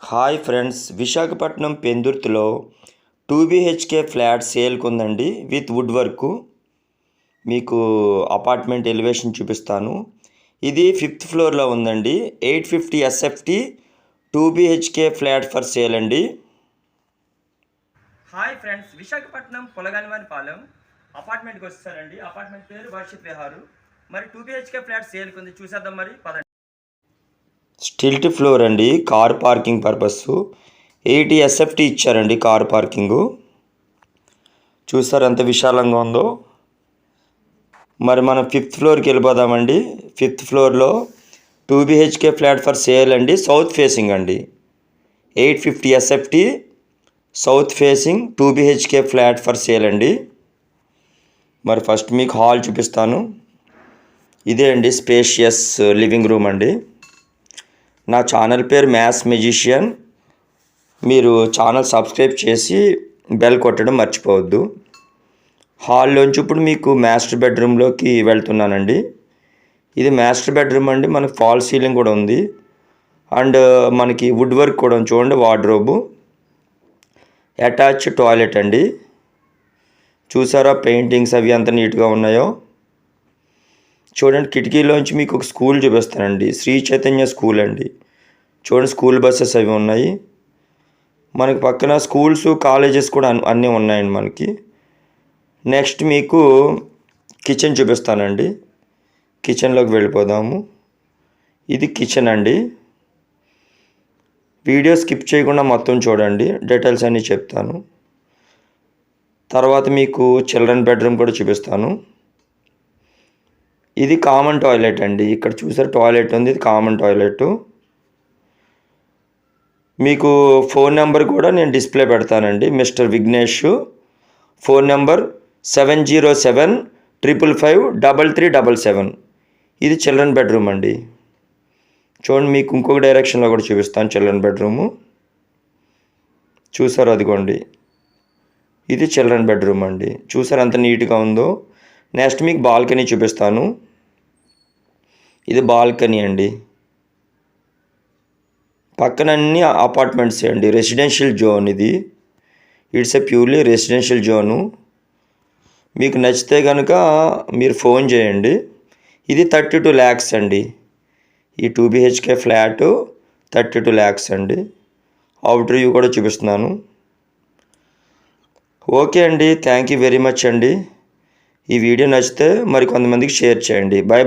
Hi friends, Visakhapatnam పెందుర్తిలో 2 BHK flat సేల్కి ఉందండి విత్ వుడ్ వర్క్. మీకు అపార్ట్మెంట్ ఎలివేషన్ చూపిస్తాను. ఇది 5th ఫ్లోర్లో ఉందండి. 850 SFT 2 BHK flat for sale అండి. హాయ్ ఫ్రెండ్స్, విశాఖపట్నం పొలగానివారిపాలెం అపార్ట్మెంట్కి వస్తారండి. అపార్ట్మెంట్ పేరు వర్షిత్ విహారు. మరి 2 BHK ఫ్లాట్ సేల్కి ఉంది, చూసేద్దాం. మరి పదండి. స్టిల్ట్ ఫ్లోర్ అండి, కార్ పార్కింగ్ పర్పస్. 80 SFT ఇచ్చారండి కార్ పార్కింగు. చూసారు ఎంత విశాలంగా ఉందో. మరి మనం 5th ఫ్లోర్కి వెళ్ళిపోదామండి. 5th ఫ్లోర్లో 2 BHK ఫ్లాట్ ఫర్ సేల్ అండి. సౌత్ ఫేసింగ్ అండి. 850 SFT south facing 2 BHK flat for sale అండి. మరి ఫస్ట్ మీకు హాల్ చూపిస్తాను. ఇదే అండి స్పేషియస్ లివింగ్ రూమ్ అండి. నా ఛానల్ పేరు మ్యాథ్స్ మెజిషియన్. మీరు ఛానల్ సబ్స్క్రైబ్ చేసి బెల్ కొట్టడం మర్చిపోవద్దు. హాల్లోంచి ఇప్పుడు మీకు మాస్టర్ బెడ్రూమ్లోకి వెళ్తున్నానండి. ఇది మాస్టర్ బెడ్రూమ్ అండి. మనకి ఫాల్ సీలింగ్ కూడా ఉంది అండ్ మనకి వుడ్ వర్క్ కూడా ఉంది. చూడండి, వార్డ్రోబు, అటాచ్ టాయిలెట్ అండి. చూసారా పెయింటింగ్స్ అవి ఎంత నీట్గా ఉన్నాయో. చూడండి, కిటికీలోంచి మీకు ఒక స్కూల్ చూపిస్తానండి. శ్రీ చైతన్య స్కూల్ అండి. చూడండి, స్కూల్ బస్సెస్ అవి ఉన్నాయి. మనకి పక్కన స్కూల్స్ కాలేజెస్ కూడా అన్నీ ఉన్నాయండి మనకి. నెక్స్ట్ మీకు కిచెన్ చూపిస్తానండి. కిచెన్లోకి వెళ్ళిపోదాము. ఇది కిచెన్ అండి. వీడియో స్కిప్ చేయకుండా మొత్తం చూడండి, డీటెయిల్స్ అన్నీ చెప్తాను. తర్వాత మీకు చిల్డ్రన్ బెడ్రూమ్ కూడా చూపిస్తాను. ఇది కామన్ టాయిలెట్ అండి. ఇక్కడ చూసారు టాయిలెట్ ఉంది, ఇది కామన్ టాయిలెట్. మీకు ఫోన్ నెంబర్ కూడా నేను డిస్ప్లే పెడతానండి. మిస్టర్ విఘ్నేష్. Phone number 7075553377. ఇది చిల్డ్రన్ బెడ్రూమ్ అండి. చూడండి, మీకు ఇంకొక డైరెక్షన్లో కూడా చూపిస్తాను చిల్డ్రన్ బెడ్రూము. చూసారు, అదిగోండి, ఇది చిల్డ్రన్ బెడ్రూమ్ అండి. చూసారు ఎంత నీట్గా ఉందో. నెక్స్ట్ మీకు బాల్కనీ చూపిస్తాను. ఇది బాల్కనీ అండి. పక్కన అన్ని అపార్ట్మెంట్స్ అండి. రెసిడెన్షియల్ జోన్ ఇది. It's a purely residential zone. మీకు నచ్చితే కనుక మీరు ఫోన్ చేయండి. ఇది 32 lakhs అండి. ఈ 2 BHK ఫ్లాట్ 32 lakhs అండి. అవుటర్ వ్యూ కూడా చూపిస్తున్నాను. ఓకే అండి, థ్యాంక్ యూ వెరీ మచ్ అండి. ఈ వీడియో నచ్చితే మరి కొంతమందికి షేర్ చేయండి. బాయ్.